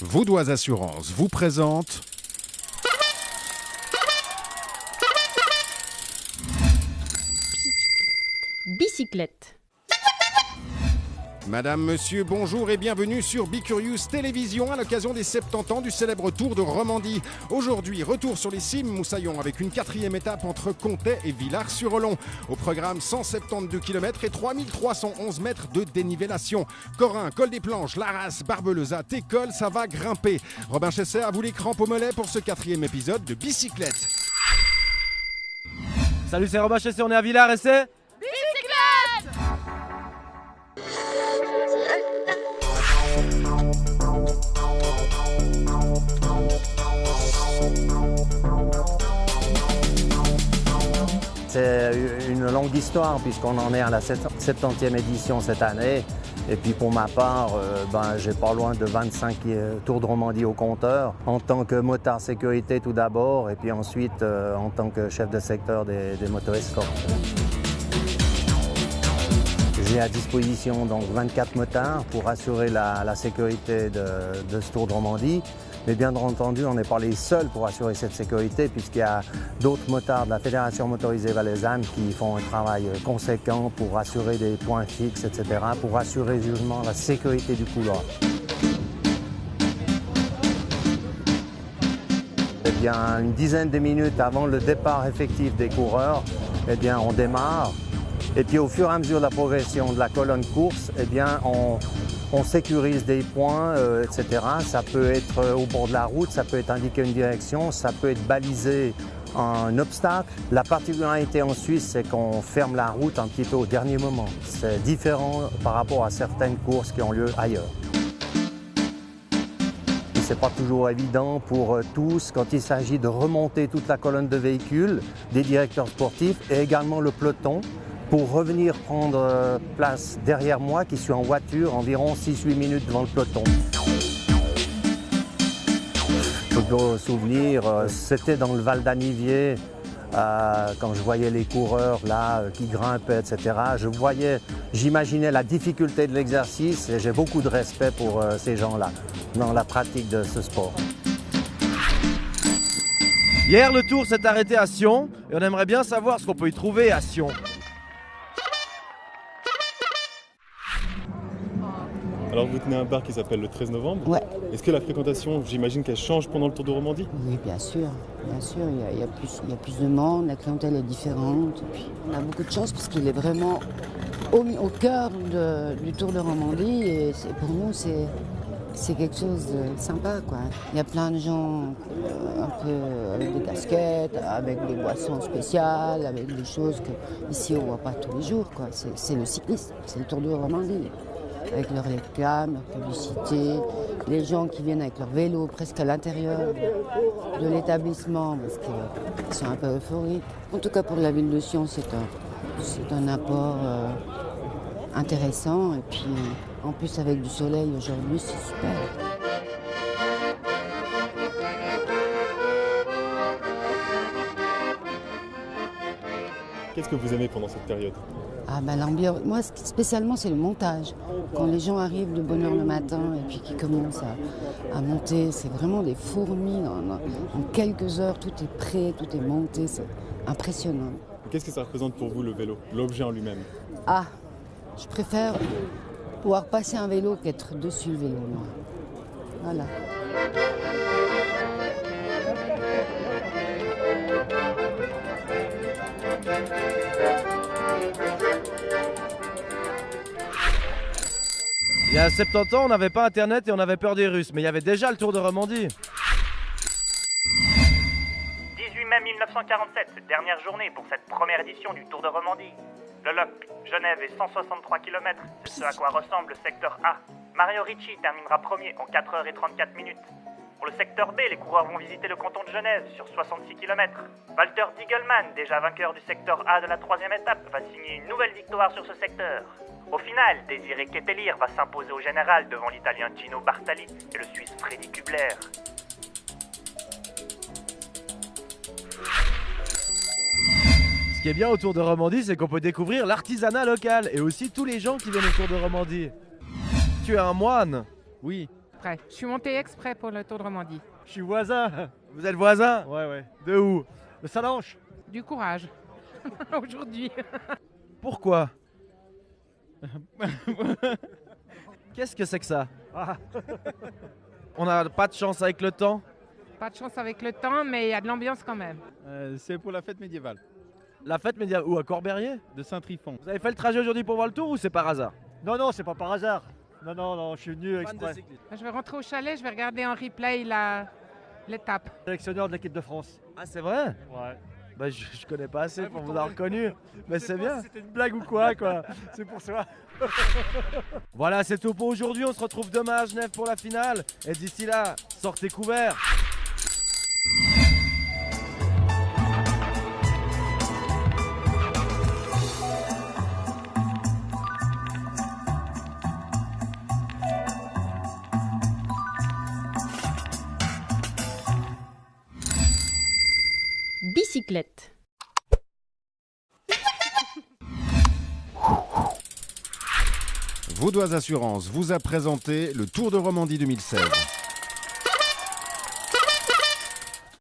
Vaudoise Assurance vous présente Bicyclette. Madame, Monsieur, bonjour et bienvenue sur Bicurious Télévision à l'occasion des 70 ans du célèbre Tour de Romandie. Aujourd'hui, retour sur les cimes Moussaillon avec une 4e étape entre Comtet et Villars-sur-Olon. Au programme 172 km et 3311 mètres de dénivellation. Corin, Col des Planches, Larras, Barbeleuza, Técole, ça va grimper. Robin Chesset a vous les crampes au mollet pour ce 4e épisode de Bicyclette. Salut, c'est Robin Chesset, on est à Villars et c'est... C'est une longue histoire puisqu'on en est à la 70e édition cette année. Et puis pour ma part, j'ai pas loin de 25 Tours de Romandie au compteur, en tant que motard sécurité tout d'abord, et puis ensuite en tant que chef de secteur des moto-escortes. J'ai à disposition donc 24 motards pour assurer la sécurité de ce Tour de Romandie. Mais bien entendu, on n'est pas les seuls pour assurer cette sécurité puisqu'il y a d'autres motards de la Fédération motorisée valaisanne qui font un travail conséquent pour assurer des points fixes, etc., pour assurer justement la sécurité du couloir. Eh bien, une dizaine de minutes avant le départ effectif des coureurs, eh bien, on démarre. Et puis au fur et à mesure de la progression de la colonne course, eh bien, on sécurise des points, etc. Ça peut être au bord de la route, ça peut être indiquer une direction, ça peut être balisé un obstacle. La particularité en Suisse, c'est qu'on ferme la route un petit peu au dernier moment. C'est différent par rapport à certaines courses qui ont lieu ailleurs. Ce n'est pas toujours évident pour tous quand il s'agit de remonter toute la colonne de véhicules, des directeurs sportifs et également le peloton, pour revenir prendre place derrière moi, qui suis en voiture, environ 6-8 minutes devant le peloton. Je peux souvenir, c'était dans le Val d'Anivier, quand je voyais les coureurs là qui grimpaient, etc. J'imaginais la difficulté de l'exercice et j'ai beaucoup de respect pour ces gens-là dans la pratique de ce sport. Hier, le Tour s'est arrêté à Sion et on aimerait bien savoir ce qu'on peut y trouver à Sion. Alors vous tenez un bar qui s'appelle le 13 novembre. Ouais. Est-ce que la fréquentation, j'imagine qu'elle change pendant le Tour de Romandie? Oui, bien sûr. Il y a plus de monde, la clientèle est différente. Et puis, on a beaucoup de chance parce qu'il est vraiment au cœur du Tour de Romandie. Et pour nous, c'est quelque chose de sympa, quoi. Il y a plein de gens un peu avec des casquettes, avec des boissons spéciales, avec des choses qu'ici on ne voit pas tous les jours, quoi. C'est le cyclisme, c'est le Tour de Romandie. Avec leurs réclames, leur publicité, les gens qui viennent avec leur vélo presque à l'intérieur de l'établissement parce qu'ils sont un peu euphoriques. En tout cas pour la ville de Sion, c'est un apport intéressant et puis en plus avec du soleil aujourd'hui, c'est super. Qu'est-ce que vous aimez pendant cette période? L'ambiance, moi spécialement c'est le montage. Quand les gens arrivent de bonne heure le matin et puis qu'ils commencent à monter, c'est vraiment des fourmis. En quelques heures, tout est prêt, tout est monté, c'est impressionnant. Qu'est-ce que ça représente pour vous le vélo, l'objet en lui-même? Je préfère pouvoir passer un vélo qu'être dessus le vélo. Moi. Voilà. Il y a 70 ans, on n'avait pas internet et on avait peur des Russes, mais il y avait déjà le Tour de Romandie. 18 mai 1947, dernière journée pour cette première édition du Tour de Romandie. Le Loc, Genève et 163 km, c'est ce à quoi ressemble le secteur A. Mario Ricci terminera premier en 4h34 minutes. Pour le secteur B, les coureurs vont visiter le canton de Genève sur 66 km. Walter Diegelmann, déjà vainqueur du secteur A de la 3e étape, va signer une nouvelle victoire sur ce secteur. Au final, Désiré Kettelir va s'imposer au général devant l'Italien Gino Bartali et le Suisse Freddy Kubler. Ce qui est bien au Tour de Romandie, c'est qu'on peut découvrir l'artisanat local et aussi tous les gens qui viennent au Tour de Romandie. Tu es un moine? Oui. Prêt. Je suis montée exprès pour le Tour de Romandie. Je suis voisin. Vous êtes voisin? Ouais. De où? De Salanches. Du courage. Aujourd'hui. Pourquoi? Qu'est-ce que c'est que ça? Ah. On n'a pas de chance avec le temps? Pas de chance avec le temps, mais il y a de l'ambiance quand même. C'est pour la fête médiévale La fête médiévale où? À Corberrier? de Saint-Trifon. Vous avez fait le trajet aujourd'hui pour voir le tour ou c'est par hasard? Non, c'est pas par hasard. Non, je suis venu exprès. Je vais rentrer au chalet, je vais regarder en replay l'étape. Sélectionneur de l'équipe de France. Ah, c'est vrai? Ouais. Bah, je connais pas assez pour vous avoir reconnu. Mais c'est bien. Si c'était une blague ou quoi. C'est pour ça. Voilà, c'est tout pour aujourd'hui. On se retrouve demain à Genève pour la finale. Et d'ici là, sortez couverts. Bicyclette. Vaudoise Assurance vous a présenté le Tour de Romandie 2016.